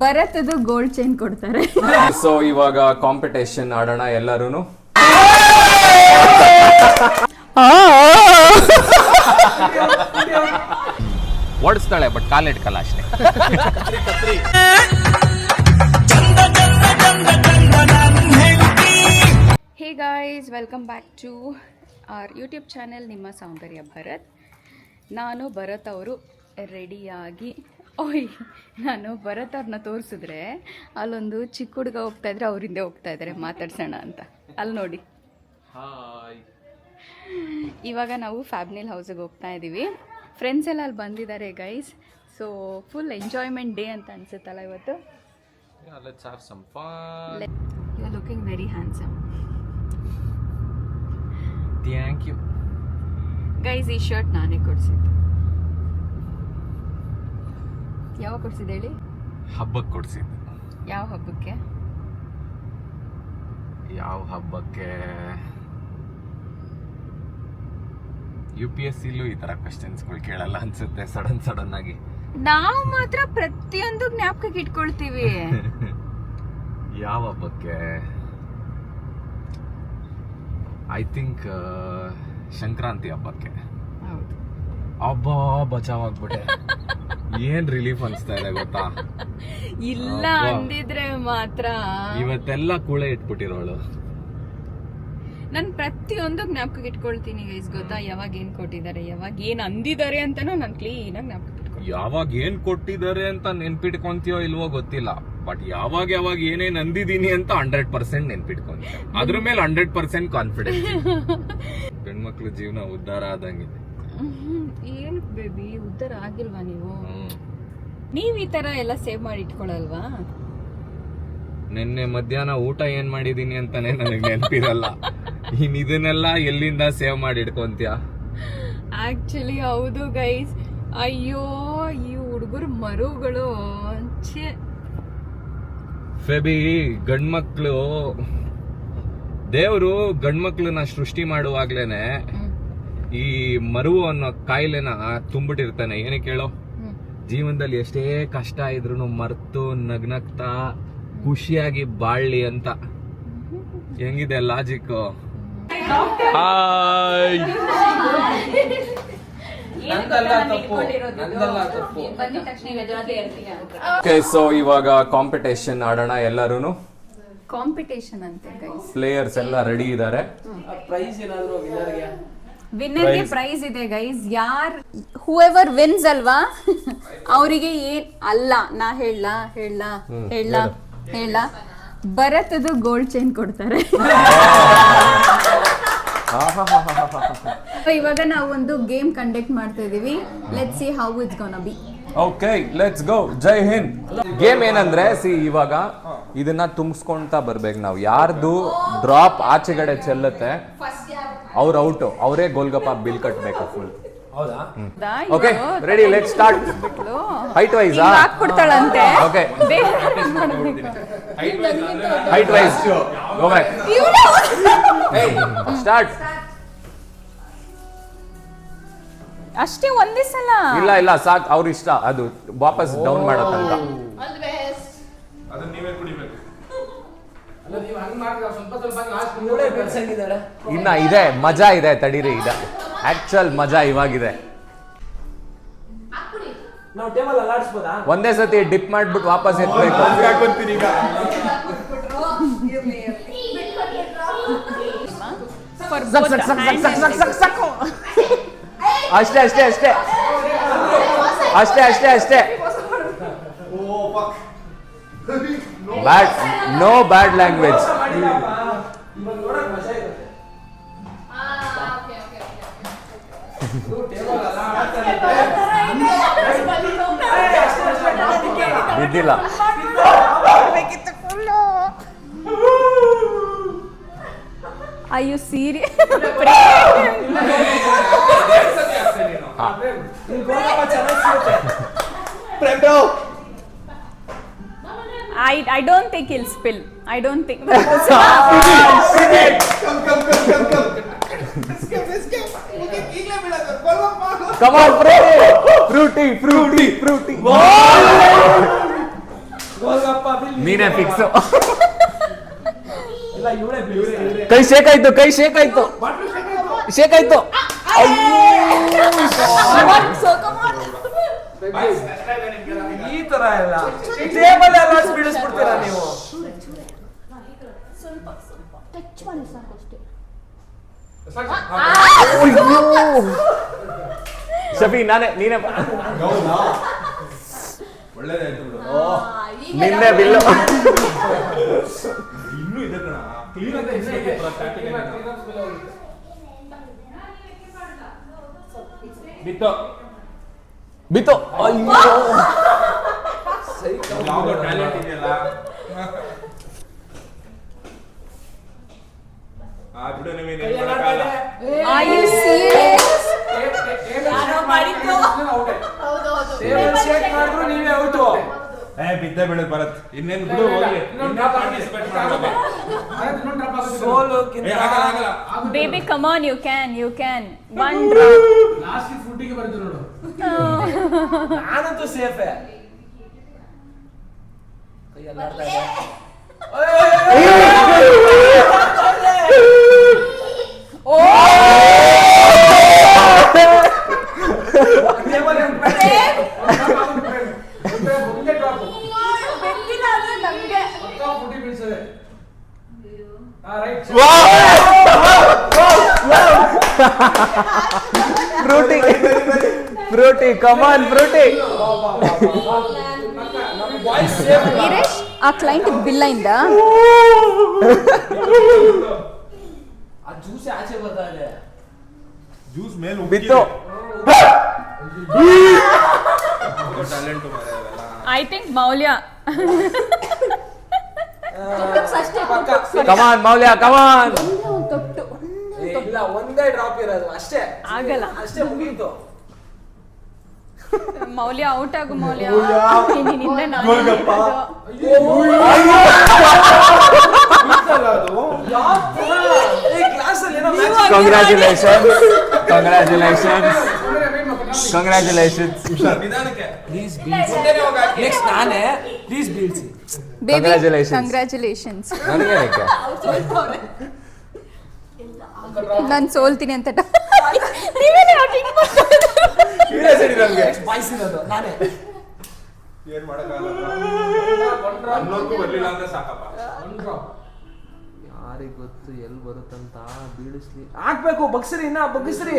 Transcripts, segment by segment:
ಭರತದು gold chain ಕೊಡ್ತಾರೆ. So ಇವಾಗ competition ಆಡೋಣ ಎಲ್ಲರೂ. ಓಡಿಸ್ತಾಳೆ ಬಟ್ ಕಾಲಿಟ್ಕಲ್ಲ ಅಷ್ಟೇ. Hey guys, welcome back to our YouTube channel ನಿಮ್ಮ ಸೌಂದರ್ಯ ಭರತ್. ನಾನು ಭರತ್ ಅವರು ರೆಡಿಯಾಗಿ ನಾನು ಭರತ್ ಅವ್ರನ್ನ ತೋರಿಸಿದ್ರೆ ಅಲ್ಲೊಂದು ಚಿಕ್ಕ ಹುಡುಗ ಹೋಗ್ತಾಯಿದ್ರೆ ಅವ್ರ ಹಿಂದೆ ಹೋಗ್ತಾ ಇದ್ದಾರೆ ಮಾತಾಡ್ಸೋಣ ಅಂತ. ಅಲ್ಲಿ ನೋಡಿ, ಇವಾಗ ನಾವು ಫ್ಯಾಬ್ನಿಲ್ ಹೌಸಿಗೆ ಹೋಗ್ತಾ ಇದ್ದೀವಿ. ಫ್ರೆಂಡ್ಸ್ ಎಲ್ಲ ಅಲ್ಲಿ ಬಂದಿದ್ದಾರೆ guys. So full enjoyment day ಅಂತ ಅನ್ಸುತ್ತಲ್ಲ ಇವತ್ತು. Let's have some fun. You are looking very handsome. Thank you. Guys, ಈ ಶರ್ಟ್ ನಾನೇ ಕೊಡಿಸಿದ್ದು. ಯಾವಾಗ ಕೊಡಿಸಿದ್ದು ಹೇಳಿ? ಹಬ್ಬಕ್ಕೆ ಕೊಡ್ಸಿದ್ದು. ಯಾವ ಹಬ್ಬಕ್ಕೆ? ಯಾವ ಹಬ್ಬಕ್ಕೆ? UPSCಲೂ ಈ ತರ ಕ್ವೆಶ್ಚನ್ಸ್ಗಳು ಕೇಳಲ್ಲ ಅನ್ಸುತ್ತೆ ಸಡನ್ ಆಗಿ. ನಾವು ಮಾತ್ರ ಪ್ರತಿಯೊಂದು ಜ್ಞಾಪಕಕ್ಕೆ ಇಟ್ಕೊಳ್ತೀವಿ. ಯಾವ ಹಬ್ಬಕ್ಕೆ? ಐ ಥಿಂಕ್ ಸಂಕ್ರಾಂತಿ ಹಬ್ಬಕ್ಕೆ. ಹೌದು. ಹಬ್ಬ ಬಚಾವಾಗ್ಬಿಟ್ಟೆ. ಏನ್ ರಿಲೀಫ್ ಅನ್ಸ್ತಾ ಇದೆ ಗೊತ್ತಾ? ಇಲ್ಲ ಅಂದಿದ್ರೆ ಮಾತ್ರ ಇವತ್ತೆಲ್ಲ ಕೂಳೆ ಇಟ್ಬಿಟ್ಟಿರೋಳು. ನಾನು ಪ್ರತಿಯೊಂದು ಜ್ಞಾಪಕಕ್ಕೆ ಇಟ್ಕೊಳ್ತೀನಿ ಗೈಸ್. ಗೊತ್ತಾ, ಯಾವಾಗ ಏನ್ ಕೊಟ್ಟಿದ್ದಾರೆ, ಯಾವಾಗ ಏನ್ ಅಂದಿದ್ದಾರೆ ಅಂತಾನು ನಾನು ಕ್ಲೀನಾಗಿ ಜ್ಞಾಪಕ ಇಟ್ಕೊಳ್ತೀನಿ. ಯಾವಾಗ ಏನ್ ಕೊಟ್ಟಿದ್ದಾರೆ ಅಂತ ನೆನ್ಪಿಟ್ಕೊಂತೀಯೋ ಇಲ್ವೋ ಗೊತ್ತಿಲ್ಲ, ಬಟ್ ಯಾವಾಗ ಏನೇನ್ ಅಂದಿದೀನಿ ಅಂತ 100% ನೆನ್ಪಿಟ್ಕೊಂತೀಯ. ಅದ್ರ ಮೇಲೆ 100% ಕಾನ್ಫಿಡೆನ್ಸ್. ಹೆಣ್ಮಕ್ಳು ಜೀವನ ಉದ್ಧಾರ ಆದಂಗಿದೆ. ಏನ್ ಬೇಬಿ, ಉದ್ಧಾರ ಆಗಿಲ್ವಾ ನೀವು? ನೀವ್ ಈ ತರ ಎಲ್ಲ ಸೇವ್ ಮಾಡಿ ಇಟ್ಕೊಳಲ್ವಾ? ನಿನ್ನೆ ಮಧ್ಯಾಹ್ನ ಊಟ ಏನ್ ಮಾಡಿದೀನಿ ಅಂತಾನೆ ನನಗೆ ನೆನಪಿರಲ್ಲ. ಇನ್ ಇದನ್ನೆಲ್ಲ ಎಲ್ಲಿಂದ ಸೇವ್ ಮಾಡಿ ಇಟ್ಕೊಂತೀಯ? ಆಕ್ಚುಲಿ ಹೌದು ಗೈಸ್. ಅಯ್ಯೋ, ಈ ಹುಡುಗರು ಮರುಗಳು. ಫೆಬಿ, ಗಂಡ್ಮಕ್ಳು ದೇವ್ರು ಗಂಡ್ಮಕ್ಳನ್ನ ಸೃಷ್ಟಿ ಮಾಡುವಾಗ್ಲೇನೆ ಈ ಮರುವು ಅನ್ನೋ ಕಾಯಿಲೆನ ತುಂಬಿಟ್ಟಿರ್ತಾನೆ. ಏನಕ್ಕೆ ಹೇಳೋ? ಜೀವನದಲ್ಲಿ ಎಷ್ಟೇ ಕಷ್ಟ ಇದ್ರು ಮರ್ತು ನಗ್ನಗ್ತಾ ಖುಷಿಯಾಗಿ ಬಾಳ್ಲಿ ಅಂತ. ಹೆಂಗಿದೆ ಲಾಜಿಕ್? ಸೊ ಇವಾಗ ಕಾಂಪಿಟೇಷನ್ ಆಡೋಣ ಎಲ್ಲರೂ. ಕಾಂಪಿಟೇಷನ್ ಅಂತೆ ಗೈಸ್. ಪ್ಲೇಯರ್ಸ್ ಎಲ್ಲ ರೆಡಿ ಇದ್ದಾರೆ. ವಿನ್ನರ್ಗೆ ಪ್ರೈಸ್ ಇದೆ ಗೈಸ್. ಯಾರ್ ಹೂಎವರ್ ವಿನ್ಸ್ ಅಲ್ವಾ ಅವರಿಗೆ ಏನ್ ಅಲ್ಲ, ನಾ ಹೇಳ ಭರತದು ಗೋಲ್ಡ್ ಚೈನ್ ಕೊಡ್ತಾರೆ. ಇವಾಗ ನಾವು ಒಂದು ಗೇಮ್ ಕಂಡಕ್ಟ್ ಮಾಡ್ತಾ ಇದೀವಿ. Let's see how it's gonna B. Okay, let's go. Jai Hind. Game ಏನಂದ್ರೆ, ಇದನ್ನ ತುಂಬಿಸ್ಕೊಂತ ಬರ್ಬೇಕು ನಾವು. ಯಾರ್ದು ಡ್ರಾಪ್ ಆಚೆಗಡೆ ಚೆಲ್ಲುತ್ತೆ ಅವ್ರ ಔಟ್, ಅವರೇ ಗೋಲ್ಗಪ್ಪ ಬಿಲ್ ಕಟ್ಬೇಕು full. Okay, ready, let's start. Height wise ಹಾಕ್ಬಿಡ್ತಾಳಂತೆ. Okay, height wise go back. Start. ಅಷ್ಟೇ, ಒಂದೇ ಸಲ. ಇಲ್ಲ ಸಾಕ್, ಅವ್ರ ಇಷ್ಟ. ಅದು ವಾಪಸ್ ಡೌನ್ ಮಾಡೋ ತನಕ. ಇನ್ನ ಇದೆ, ಮಜಾ ಇದೆ, ತಡೀರಿ. ಇದೆ ಆಕ್ಚುಲ್ ಮಜಾ ಇವಾಗಿದೆ. ಒಂದೇ ಸತಿ ಡಿಪ್ ಮಾಡ್ಬಿಟ್ಟು ವಾಪಸ್ ಎತ್ಬೇಕು. ಅಷ್ಟೇ. ಬ್ಯಾಡ್, ನೋ ಬ್ಯಾಡ್ ಲ್ಯಾಂಗ್ವೇಜ್. ಬಿದ್ದಿಲ್ಲ. Are you serious? I don't think he'll spill. I don't think. Come on, fruity. ನೀನೇ ಫಿಕ್ಸ್. ಇಲ್ಲ ಇವರೇ ಕೈ ಶೇಕ್ ಆಯ್ತು, ಕೈ ಶೇಕ್ ಆಯ್ತು, ಶೇಕ್ ಆಯ್ತು. ಈ ತರ ಎಲ್ಲ ಟೇಬಲ್ ಎಲ್ಲ ಬೀಳಿಸ್ಬಿಡ್ತೀರಾ ನೀವು. ಶಫಿ ನೀನೇ ಒಳ್ಳೇದಾಯ್ತು ಬಿಡು. ನಿನ್ನೆ ಬಿಲ್ಲು. ಇನ್ನೂ ಇದೆ ಕಣ, ಕ್ಲೀನ್ ಆಗಿ ಬಿತ್ತು ಬಿತ್ತು. ಯಾವ್ದೋ ಟ್ಯಾಲೆಂಟ್ ಇದೆಯಲ್ಲ. ಬಿಡು ನಿಮಗೆ Are you serious? ನೀವೇ ಔಟು. ಬಿದ್ದೆ ಬೀಳದ್ ಭರತ್. ಇನ್ನೇನ್ ಬಿಡು ಹೋಗ್ಲಿ. ಪಾರ್ಟಿಸಿಪೇಟ್ ಮಾಡೋದು. Baby, come on, you can. One drop. Last ಫುಡ್ಡಿಗೆ ಬರುತ್ತೆ ನೋಡು. ನಾನಂತೂ ಸೇಫೆ. ಕೈ ಎಲ್ಲಾಡ್ತಾ ಇದೆ. ಫ್ರೂಟಿ ಕಮಾನ್ ಫ್ರೂಟಿ. ವೀರೇಶ್, ಆ ಕ್ಲೈಂಟ್ ಬಿಲ್ ಅయింದ? ಆ ಜ್ಯೂಸ್ ಆಚೆ ಬರ್ತಾ ಇದೆ. ಜ್ಯೂಸ್ ಮೇಲೆ ಬಿತ್ತು. ಟ್ಯಾಲೆಂಟ್ I think ಮೌಲ್ಯ. ಕಮಾನ್ ಮೌಲ್ಯ ಕಮಾನ್. ಇಲ್ಲ ಒಂದೇ ಡ್ರಾಪ್ ಇರೋದು ಅಷ್ಟೇ. ಆಗಲ್ಲ. ಅಷ್ಟೇ ಮುಗೀತು. ಮೌಲ್ಯ ಔಟ್ ಆಗು ಮೌಲ್ಯ. ನಿನ್ನಿಂದ ನಾನು ಕಂಗ್ರ್ಯಾಚುಲೇಷನ್ಸ್. ನೆಕ್ಸ್ಟ್ ನಾನೇ ಪ್ಲೀಸ್ ಬೀಳ್ಸಿ. ಕಂಗ್ರ್ಯಾಚುಲೇಷನ್ಸ್. ನನಗೇನಕ್ಕೆ ನಾನು ಸೋಲ್ತೀನಿ ಅಂತ. ಬಾಯ್ಸಿರೋದು ನಾನೇ. ಏನ್ ಮಾಡಕ್ಕಾಗಲ್ಲ. ಅನ್ನೋರ್ಗೂ ಬರ್ಲಿಲ್ಲ ಅಂದ್ರೆ ಸಾಕಪ್ಪ. ಯಾರಿಗ್ ಗೊತ್ತು ಎಲ್ಲಿ ಬರುತ್ತಂತ ಬೀಳಿಸ್ಲಿ. ಹಾಕ್ಬೇಕು ಬಗ್ಸ್ರಿ, ಇನ್ನ ಬಗ್ಗಿಸ್ರಿ.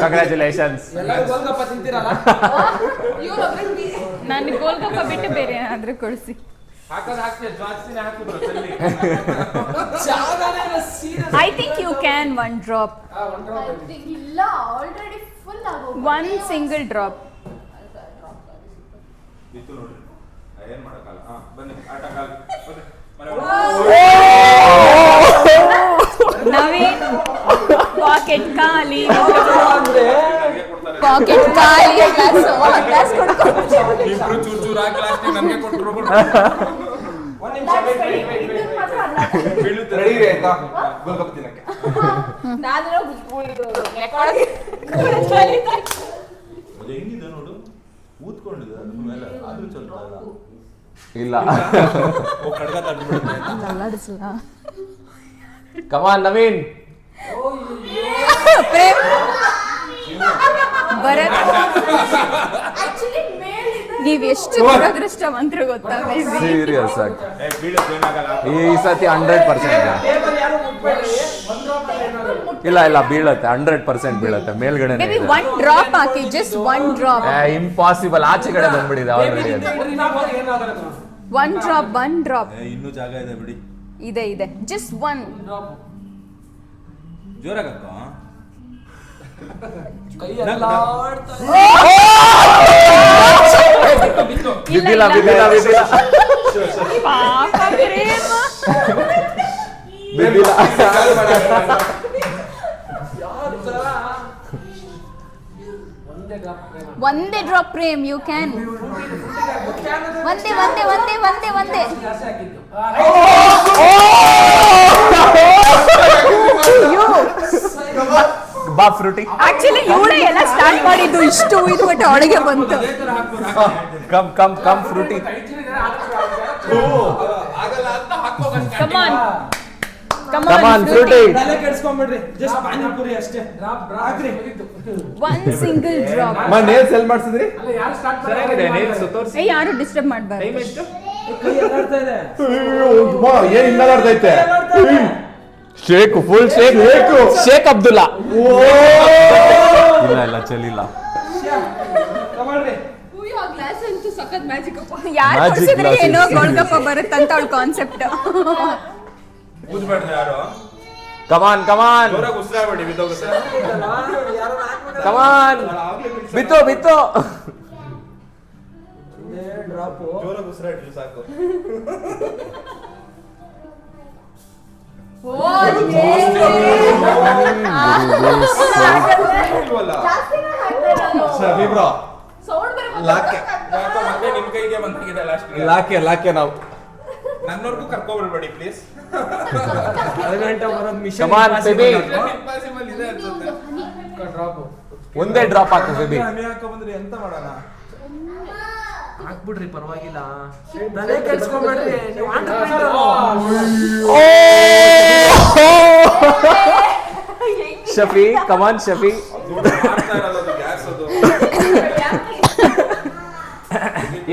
ಕಂಗ್ರ್ಯಾಚುಲೇಷನ್ಸ್. ಎಲ್ಲರೂ ಗೋಲ್ಗಪ್ಪ ತಿಂತೀರಲ್ಲ. ನಾನು ಗೋಲ್ಗಪ್ಪ ಬಿಟ್ಟು ಬೇರೆ ಏನಾದ್ರೂ ಕೊಡಿಸಿ. I think you can one drop. ಇಲ್ಲ ಆಲ್ರೆಡಿ ಫುಲ್ ಆಗೋಗಿದೆ. One single drop. ಬಿತ್ತು ನೋಡ್ರಿ, ಏನ್ ಮಾಡಕ್ಕಾಗಲ್ಲ. ಬನ್ನಿ ಆಟ ಕಾಲ ನವೀನ್ ಪಾಕೆಟ್ ಖಾಲಿ. ಪಾಕೆಟ್ ಖಾಲಿ. ಗ್ಲಾಸ್ ಕೊಡ್ಕೊಂಡು ಇಬ್ರು ಚೂರ್ ಚೂರ್ ಹಾಕಿ ಲಾಸ್ಟ್ ನಮಗೆ ಕೊಟ್ಟರು. ಒಂದ್ ನಿಮಿಷ ಬೀಳುತ್ತೆ. ರೆಡಿ ಆಯ್ತಾ ಗೋಲ್ಗಪ್ಪ ತಿನ್ನಕ್ಕೆ? ನಾನು ಹೆಂಗಿದೆ ನೋಡು, ಊದ್ಕೊಂಡಿದೆ ಅದ್ರ ಮೇಲೆ. ಆದ್ರೂ ಸ್ವಲ್ಪ ಇಲ್ಲ. ಕಡ್ಗ ತಡ್ಬಿಡುತ್ತೆ. ಕಮಾನ್ ನವೀನ್. ಪ್ರೇಮ್ ಭರತ್, ನೀವ್ ಎಷ್ಟು ದುರದೃಷ್ಟವಂತರು ಗೊತ್ತಾ? ಸೀರಿಯಸ್ ಆಗಿ ಬೀಳುತ್ತೆ, ಏನಾಗಲ್ಲ. ಈ ಸತಿ 100%. ಟೇಬಲ್ ಯಾರು ಮುಟ್ಬೇಡ್ರಿ. ಒಂದ್ ಡ್ರಾಪ್ ಅಲ್ಲಿ ಏನಾದ್ರು. ಇಲ್ಲ ಬೀಳತ್ತೆ, 100% ಬೀಳತ್ತೆ ಮೇಲ್ಗಡೆ. Maybe one drop ಹಾಕಿ, just one drop. ಇಂಪಾಸಿಬಲ್, ಆಚೆಗಡೆ ಬಂದ್ಬಿಡಿದೆ ಆಲ್ರೆಡಿ ಅದು. One drop. ಇನ್ನೂ ಜಾಗ ಇದೆ ಬಿಡಿ. ಇದೆ just one. ಜೋರಾಗಕ್ಕ ಕೈ ಎಲ್ಲ ಆಡ್ತಾ ಇದೆ. ಬಿದ್ದಿಲ್ಲ. ಪಾಪ ಪ್ರೇಮ್. ಬಿದ್ದಿಲ್ಲ. ಒಂದೇ ಡ್ರಾಪ್ ಪ್ರೇಮ್. You can. ಒಂದೇ. ಜಾಸ್ತಿ ಹಾಕಿದ್ದು. You. ಬಾ ಫ್ರೂಟಿ. ಆಕ್ಚುಲಿ ಇವಳೇ ಎಲ್ಲ ಸ್ಟಾರ್ಟ್ ಮಾಡಿದ್ದು, ಇಷ್ಟು ಇದು ಬಿಟ್ಟು ಅವಳಿಗೆ ಬಂತು. Come come come Frooti. Come on come on Frooti. ತಲೆ ಕೆಡ್ಸ್ಕೊಂಡ್ಬಿಡ್ರಿ, ಜಸ್ಟ್ ಪಾನಿಪುರಿ ಅಷ್ಟೇ. ಹಾಕ್ರಿ. One single drop. ನೇಲ್ ಸೆಲ್ ಮಾಡ್ಸಿದ್ರಿ? ಚೆನ್ನಾಗಿದೆ nails ತೋರ್ಸಿ. ಏ ಯಾರು ಡಿಸ್ಟರ್ಬ್ ಮಾಡಬಾರ್ದು. ಟೈಮ್ ಎಷ್ಟು? ಕೈ ಅಲ್ಲಾಡ್ತಾ ಇದೆ. ಏನ್ ಹಿಂಗಾಡ್ತೈತೆ? Shake full shake. Shake Abdullah. ಇಲ್ಲ ಇಲ್ಲ ಚೆಲ್ಲಿಲ್ಲ. ತಗೊಳ್ರಿ. ಗ್ಲಾಸ್ ಅಂತೂ ಸಖತ್ ಮ್ಯಾಜಿಕ್ ಅಪ್ಪ. ಯಾರು Magic ಕುಡಿಸಿದ್ರೆ glasses. ಏನೋ ಗೋಲ್ಗಪ್ಪ ಬರುತ್ತಂತ ಅವಳ ಕಾನ್ಸೆಪ್ಟ್. ಕೂತ್ಬೇಡ್ರಿ ಯಾರು ಕಮಾನ್ ಕಮಾನ್ ಜೋರಾಗಿ ಉಸಿರಾಡ್ಬೇಡಿ ಬಿದ್ದೋಗುತ್ತೆ. ಕಮಾನ್. ಬಿತ್ತು ಬಿತ್ತು. ಡ್ರಾಪು. ಜೋರಾಗಿ ಉಸಿರಾಡ್ರಿ ಸಾಕು. ಇಲ್ವಲ್ಲ? ಸರಿ ಬ್ರೋ. ಸೌಂಡ್ ಲಾಕೆ ಯಾಕೋ ಮತ್ತೆ ನಿಮ್ ಕೈಗೆ ಬಂದಿದೆ ಲಾಸ್ಟ್ ಲಾಕೆ ಲಾಕೆ ನಾವು. ನನ್ನವರೆಗೂ ಕರ್ಕೊಬಿಡ್ಬೇಡಿ ಪ್ಲೀಸ್. ಅರ್ಜೆಂಟ್ ಬರೋದು mission. Come on, baby. Impossible ಇದೆ ಅನ್ಸುತ್ತೆ. ಡ್ರಾಪು. ಒಂದೇ ಡ್ರಾಪ್ ಹಾಕು ಬೇಬಿ. ಹನಿ ಹಾಕೊಂಡ್ಬಂದ್ರೆ ಎಂತ ಮಾಡೋಣ? ಹಾಕ್ಬಿಡ್ರಿ ಪರವಾಗಿಲ್ಲ. ತಲೆ ಕೆಡ್ಸ್ಕೊಂಡ್ಬಿಡ್ರಿ, ನೀವು entrepreneur. ಶಫಿ ಕಮಾನ್ ಶಫಿ. ಅದು ಮಾಡ್ತಾ ಇರೋದು ಗ್ಯಾಸ್ ಅದು.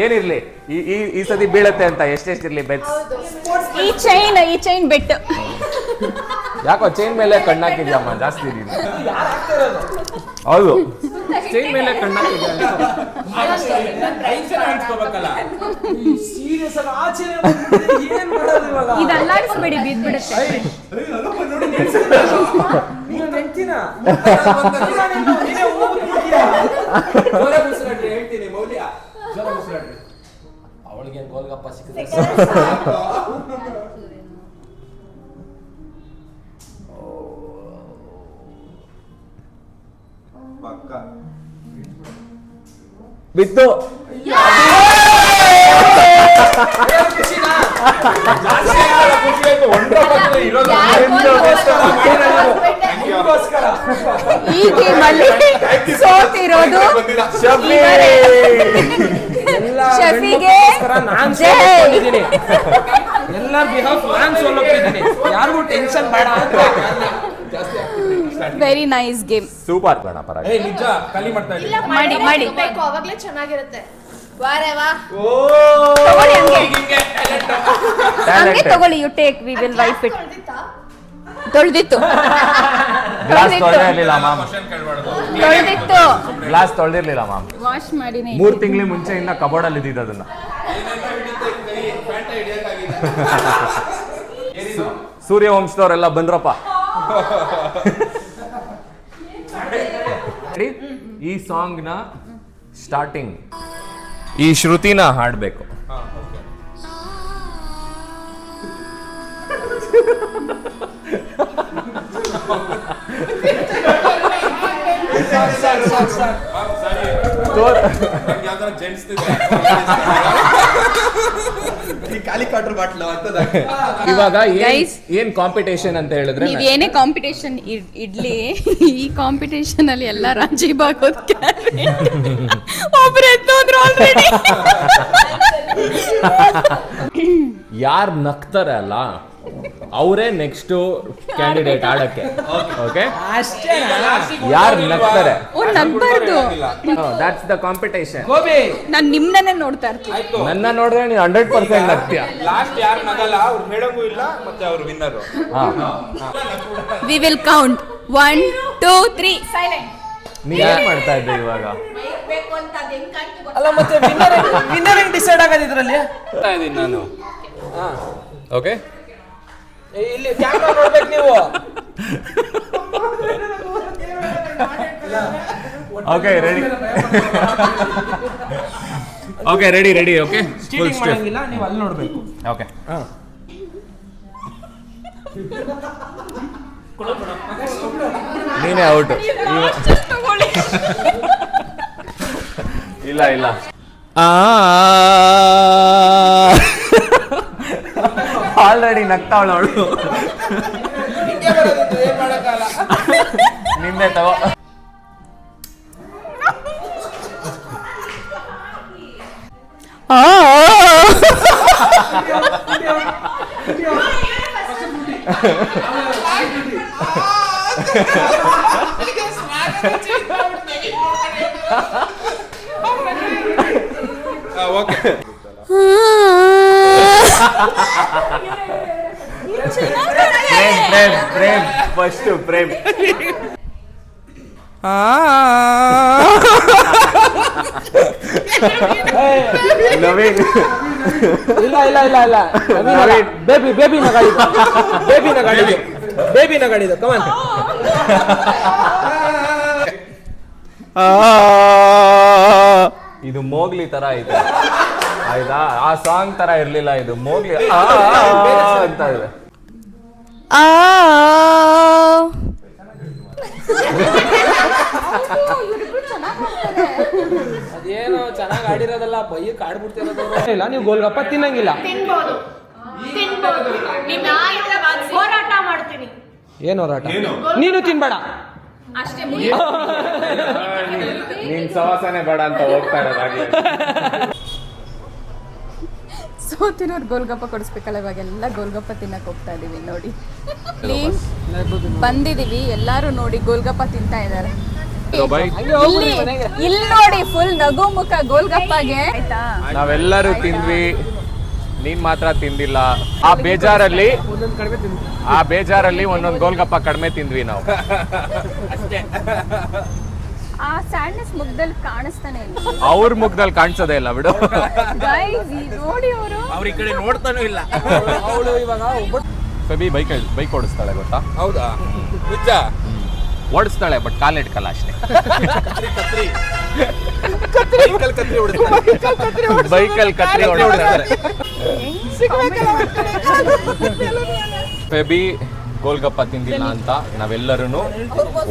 ಏನಿರ್ಲಿ ಈ ಈ ಈ ಸತಿ ಬೀಳತ್ತೆ ಅಂತ ಎಷ್ಟೆಷ್ಟಿರ್ಲಿ ಬೆಟ್ಸ್. ಈ ಚೈನ್ ಬೆಟ್. ಯಾಕೋ ಚೈನ್ ಮೇಲೆ ಕಣ್ಣಾಕಿದ್ಯಮ್ಮ ಜಾಸ್ತಿ ಇದೀನಿ. ಹೌದು ಚೈನ್ ಮೇಲೆ ಕಣ್ಣಾಕಿದ್ಯಾ. ಸೀರಿಯಸ್ ಆಗಿ ಆಚೆ ಏನ್ ಮಾಡೋದು ಇವಾಗ? ಇದು ಅಲ್ಲಾಡಿಸ್ಬೇಡಿ, ಬಿದ್ದು ಬಿಡುತ್ತೆ. ನೀನು ನೆನ್ತಿನ ಹೇಳ್ತೀನಿ ಮೌಲ್ಯ. ಅವಳಿಗೆ ಗೋಲ್ಗಪ್ಪ ಸಿಕ್ಕಿದೆ. ಪಕ್ಕ ಬಿತ್ತು. ಈ ಗೇಮಲ್ಲಿ ಸೋತಿರೋದು ಶಫಿ. ಶಫಿಗೆ ನಾನ್ ಜೈ. ಸೋಲೋಗಿದ್ದೀನಿ. ಎಲ್ಲರ ಬಿಹಾಫ್ ನಾನ್ ಸೋಲೋಗಿದ್ದೀನಿ. ಯಾರಿಗೂ ಟೆನ್ಷನ್ ಬೇಡ ಅಂತ. Very nice game. ಸೂಪರ್ ಬೇಡ ಪರ. ನಿಜ ಖಾಲಿ ಮಾಡ್ತಾ ಇದ್ದೀನಿ. ಮಾಡಿ ಮಾಡಿ ಬೇಕು, ಅವಾಗ್ಲೇ ಚೆನ್ನಾಗಿರುತ್ತೆ. ವಾರೆ ವಾ. ತಗೊಳ್ಳಿ ಹಂಗೆ ತಗೊಳ್ಳಿ. You take, we will wipe it. ತೊಳ್ದಿತ್ತು ಗ್ಲಾಸ್ ತೊಳೆದಿರ್ಲಿಲ್ಲ ಮ್ಯಾಮ್. ಕ್ವಶನ್ ಕೇಳಬಾರ್ದು. ತೊಳ್ದಿತ್ತು. ಗ್ಲಾಸ್ ತೊಳೆದಿರ್ಲಿಲ್ಲ ಮ್ಯಾಮ್. ವಾಶ್ ಮಾಡಿನೇ 3 ತಿಂಗಳ ಮುಂಚೆಯಿಂದ ಕಬೋರ್ಡ್ ಅಲ್ಲಿ ಇದ್ದಿದ್ದು ಅದನ್ನ. ಸೂರ್ಯವಂಶದವರೆಲ್ಲ ಬಂದ್ರಪ್ಪ. ಈ ಸಾಂಗ್ ನ ಸ್ಟಾರ್ಟಿಂಗ್ ಈ ಶ್ರುತಿನ ಹಾಡ್ಬೇಕು. ಇವಾಗ Guys. ಏನ್ ಕಾಂಪಿಟೇಷನ್ ಅಂತ ಹೇಳಿದ್ರೆ ನೀವ್ ಏನೇ ಕಾಂಪಿಟೇಷನ್ ಇಡ್ಲಿ, ಈ ಕಾಂಪಿಟೇಷನ್ ಅಲ್ಲಿ ಎಲ್ಲ ರಾಜಿ ಬಾಗೋದ್ ಒಬ್ರು ಎದ್ದೋದ್ರು ಆಲ್ರೆಡಿ. ಯಾರು ನಗ್ತಾರೆ ಅಲ್ಲ ಅವರೇ ನೆಕ್ಸ್ಟ್ ಕ್ಯಾಂಡಿಡೇಟ್ ಆಡಕ್ಕೆ. ಓಕೆ ಅಷ್ಟೇ. ಯಾರು ನಗ್ತಾರೆ ಓ ನಗ್ಬಾರ್ದು. That's the competition. ಗೋಬಿ. ನಾನ್ ನಿಮ್ನನ್ನೇ ನೋಡ್ತಾ ಇರ್ತೀನಿ. ನನ್ನ ನೋಡಿದ್ರೆ ನೀನು 100% ನಗ್ತೀಯ. ಲಾಸ್ಟ್ ಯಾರು ನಗಲ್ಲ ಅವ್ರು ಹೇಳಂಗೂ ಇಲ್ಲ ಮತ್ತೆ ಅವ್ರು winner. We will count 1 2 3 silent. ನೀನ್ ಏನ್ ಮಾಡ್ತಾ ಇದ್ದೆ ಇವಾಗ? ಬೇಕು ಅಂತ ಅದು ಹೆಂಗ್ ಕಾಣ್ತು ಗೊತ್ತಾ? ಅಲ್ಲ ಮತ್ತೆ ವಿನ್ನರ್ ಹೆಂಗ್ ಡಿಸೈಡ್ ಆಗೋದು ಇದ್ರಲ್ಲಿ? ಇದೀನಿ ನಾನು. ಓಕೆ ಇಲ್ಲಿ ಕ್ಯಾಮ್ರಾ ನೋಡ್ಬೇಕು ನೀವು. Okay ready. Okay ready ready. Okay full cheating step. ಮಾಡಂಗಿಲ್ಲ, ನೀವು ಅಲ್ಲಿ ನೋಡ್ಬೇಕು. ಓಕೆ ನೀನೇ ಔಟ್. ಇಲ್ಲ ಇಲ್ಲ. ಆಲ್ರೆಡಿ ನಗ್ತಾವಳು ಅವಳು. ಏನ್ ಮಾಡಕ್ಕಾಗಲ್ಲ. ನಿಂದೆ ತಗೋ. ಪ್ರೇಮ್ ಫಸ್ಟ್ ಪ್ರೇಮ್. ನವೀನ್ ಇಲ್ಲ ಇಲ್ಲ ಇಲ್ಲ ಇಲ್ಲ ಬೇಬಿ ನಗಾಡಿದ್ದು ಕಮಾನ್. ಇದು ಮೋಗ್ಲಿ ತರ ಐತೆ ಆಯ್ತಾ, ಆ ಸಾಂಗ್ ತರ ಇರ್ಲಿಲ್ಲ, ಇದು ಮೋಗ್ಲಿ ಅಂತ ಇದೆ. ಅದೇನೋ ಚೆನ್ನಾಗಿ ಆಡಿರೋದಲ್ಲ, ಬೈಯಕ್ಕೆ ಆಡ್ಬಿಡ್ತಿರೋದು. ಇಲ್ಲ ನೀವು ಗೋಲ್ಗಪ್ಪ ತಿನ್ನಂಗಿಲ್ಲ. ತಿನ್ಬೋದು ಹೋರಾಟ ಮಾಡ್ತೀನಿ. ಏನು ಹೋರಾಟ? ನೀನು ತಿನ್ಬೇಡ. ಅಷ್ಟೇ. ನೀನ್ ಸವಾಸನೆ ಬೇಡ ಅಂತ ಹೋಗ್ತಾ ಇರೋದಾಗ್ಲಿ. ಸೋತಿನವ್ರು ಗೋಲ್ಗಪ್ಪ ಕೊಡಿಸ್ಬೇಕಲ್ಲ, ಇವಾಗೆಲ್ಲ ಗೋಲ್ಗಪ್ಪ ತಿನ್ನಕ್ ಹೋಗ್ತಾ ಇದೀವಿ ನೋಡಿ. ಬಂದಿದೀವಿ ಎಲ್ಲಾರು ನೋಡಿ ಗೋಲ್ಗಪ್ಪ ತಿಂತಾ ಇದಾರೆ. ಇಲ್ಲಿ ನೋಡಿ ಫುಲ್ ನಗು ಮುಖ ಗೋಲ್ಗಪ್ಪಗೆ. ಆಯ್ತಾ, ನಾವೆಲ್ಲರೂ ತಿಂದ್ವಿ, ನೀನ್ ಮಾತ್ರ ತಿಂದಿಲ್ಲ. ಆ ಬೇಜಾರಲ್ಲಿ ಒಂದೊಂದು ಗೋಲ್ಗಪ್ಪ ಕಡಿಮೆ ತಿಂದ್ವಿ ನಾವು. ಆ ಸ್ಯಾಡ್ನೆಸ್ ಮುಖದಲ್ಲಿ ಕಾಣಿಸ್ತಾನೆ ಇಲ್ಲ. ಅವ್ರ ಮುಖದಲ್ಲಿ ಕಾಣಿಸೋದೇ ಇಲ್ಲ ಬಿಡು. ಗೈಸ್ ನೋಡಿ ಅವರು ಅವ್ರ ಈ ಕಡೆ ನೋಡ್ತಾನೂ ಇಲ್ಲ. ಅವಳು ಇವಾಗ ಸಬಿ ಬೈಕ್ ಓಡಿಸ್ತಾಳೆ ಗೊತ್ತಾ? ಹೌದಾ? ನಿಜ ಓಡಿಸ್ತಾಳೆ, ಬಟ್ ಕಾಲಿಟ್ಕಲ್ಲ ಅಷ್ಟೇ. ಬೈಕಲ್ಲಿ ಕತ್ರಿ ಹೊಡಿಸ್ತಾರೆ. ಫೆಬಿ ಗೋಲ್ಗಪ್ಪ ತಿಂದಿಲ್ಲ ಅಂತ ನಾವೆಲ್ಲರೂ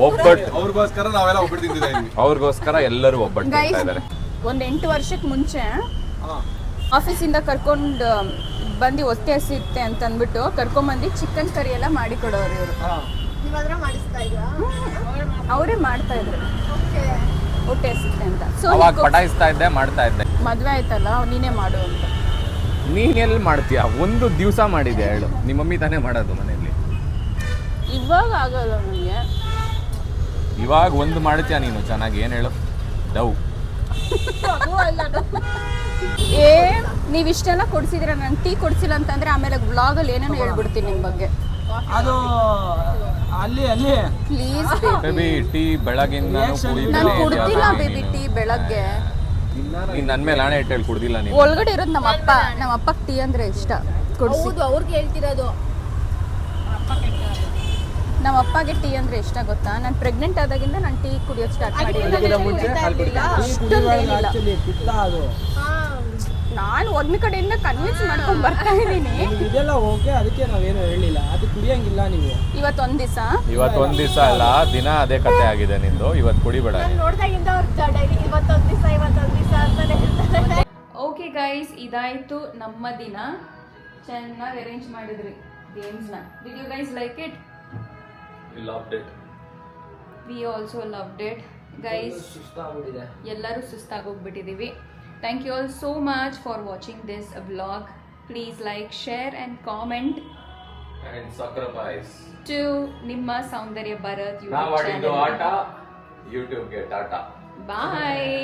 ಒಬ್ಬಟ್ಟು, ಅವ್ರಿಗೋಸ್ಕರ ನಾವೆಲ್ಲ ಒಬ್ಬಟ್ಟು ತಿಂದಿದ್ದೀವಿ. ಅವ್ರಿಗೋಸ್ಕರ ಎಲ್ಲರೂ ಒಬ್ಬಟ್ಟು ತಿಂತಾ ಇದ್ದಾರೆ. ಒಂದು 8 ವರ್ಷಕ್ಕೆ ಮುಂಚೆ ಆಫೀಸಿಂದ ಕರ್ಕೊಂಡು ಬಂದು ಹೊಟ್ಟೆ ಹಸಿತ್ತೆ ಅಂತ ಅಂದ್ಬಿಟ್ಟು ಕರ್ಕೊಂಬಂದು ಚಿಕನ್ ಕರಿ ಎಲ್ಲ ಮಾಡಿ ಕೊಡೋರು ಇವರು. ನೀವಾದ್ರೆ ಮಾಡಿಸ್ತಾ ಇದ್ರಾ? ಅವರೇ ಮಾಡ್ತಾ ಇದ್ರು ಹೊಟ್ಟೆ ಹಸಿತ್ತೆ ಅಂತ. ಸೊ ಅವಾಗ ಪಟಾಯಿಸ್ತಾ ಇದ್ದೆ, ಮಾಡ್ತಾ ಇದ್ದೆ. ಮದ್ವೆ ಆಯ್ತಲ್ಲ ನೀನೇ ಮಾಡು ಅಂತ. ನೀನ್ ಎಲ್ಲಿ ಮಾಡ್ತೀಯ? ಒಂದು ದಿವಸ ಮಾಡಿದೆ ಹೇಳು, ನಿಮ್ಮ ಮಮ್ಮಿ ತಾನೇ ಮಾಡೋದು ಮನೆಯಲ್ಲಿ. ಇವಾಗ ಆಗಲ್ಲ ನನಗೆ. ಇವಾಗ ಒಂದು ಮಾಡ್ತೀಯ ನೀನು ಚೆನ್ನಾಗಿ, ಏನ್ ಹೇಳು? ಡೌ ಏ ನೀವಿಷ್ಟೆಲ್ಲ ಕೊಡ್ಸಿದಿರ, ನಂಗೆ ಟೀ ಕೊಡ್ಸಿಲ್ಲ ಅಂತಂದ್ರೆ ಆಮೇಲೆ ವ್ಲಾಗಲ್ಲಿ ಏನೇನೋ ಹೇಳ್ಬಿಡ್ತೀನಿ ನಿಮ್ಮ ಬಗ್ಗೆ. ಅದು ಅಲ್ಲಿ ಪ್ಲೀಸ್ ಬೇಬಿ, ಟೀ ಬೆಳಗಿಂದ ನಾನು ಕುಡ್ದಿಲ್ಲ ಬೇಬಿ ಟೀ ಬೆಳಗ್ಗೆ. ನೀನ್ ನನ್ ಮೇಲೆ ಹಣೆ ಇಟ್ಟು ಕುಡ್ದಿಲ್ಲ ನೀನು. ಒಳಗಡೆ ಇರೋದು ನಮ್ಮ ಅಪ್ಪಗೆ ಟೀ ಅಂದ್ರೆ ಇಷ್ಟ, ಕೊಡ್ಸಿ. ಹೌದು, ಅವ್ರಿಗೆ ಹೇಳ್ತಿರೋದು. ನಮ್ಮ ಅಪ್ಪಗೆ ಟೀ ಅಂದ್ರೆ ಇಷ್ಟ ಗೊತ್ತಾ? ನಾನು ಪ್ರೆಗ್ನೆಂಟ್ ಆದಾಗಿಂದ ನಾನು ಟೀ ಕುಡಿಯೋದು ಸ್ಟಾರ್ಟ್ ಮಾಡಿದ್ದೀನಿ. ನಾನು ಒಂದ್ ಕಡೆಯಿಂದ ಕನ್ವಿನ್ಸ್ ಮಾಡ್ಕೊಂಡ್ ಬರ್ತಾ ಇದ್ದೀನಿ. ಇದೆಲ್ಲ ಓಕೆ, ಅದಕ್ಕೆ ನಾವೇನು ಹೇಳಿಲ್ಲ. ಅದು ಕುಡಿಯಂಗಿಲ್ಲ ನೀವು. ಇವತ್ತೊಂದ್ ದಿವಸ ಅಲ್ಲ, ದಿನ ಅದೇ ಕತೆ ಆಗಿದೆ ನಿಂದು. ಇವತ್ತು ಕುಡಿಬೇಡ. ನೋಡ್ದಾಗಿಂದ ಅವ್ರ ಡೈಲಿ ಇವತ್ತೊಂದ್ ದಿವಸ ಅಂತಾನೆ ಹೇಳ್ತಾರೆ. ಓಕೆ ಗೈಸ್, ಇದಾಯ್ತು ನಮ್ಮ ದಿನ. ಚೆನ್ನಾಗಿ ಅರೇಂಜ್ ಮಾಡಿದ್ರಿ ಗೇಮ್ಸ್ನ. Did you guys like it? We also loved it guys. ಎಲ್ಲರೂ ಸುಸ್ತಾಗೋಗ್ಬಿಟ್ಟಿದೀವಿ. Thank you all so much for watching this vlog. Please like, share and comment. And sacrifice. To Nimma Saundarya Bharat YouTube ನಾವು ಆಡಿದ್ದು channel. ಆಟ ಯೂಟ್ಯೂಬ್ಗೆ Tata. Bye.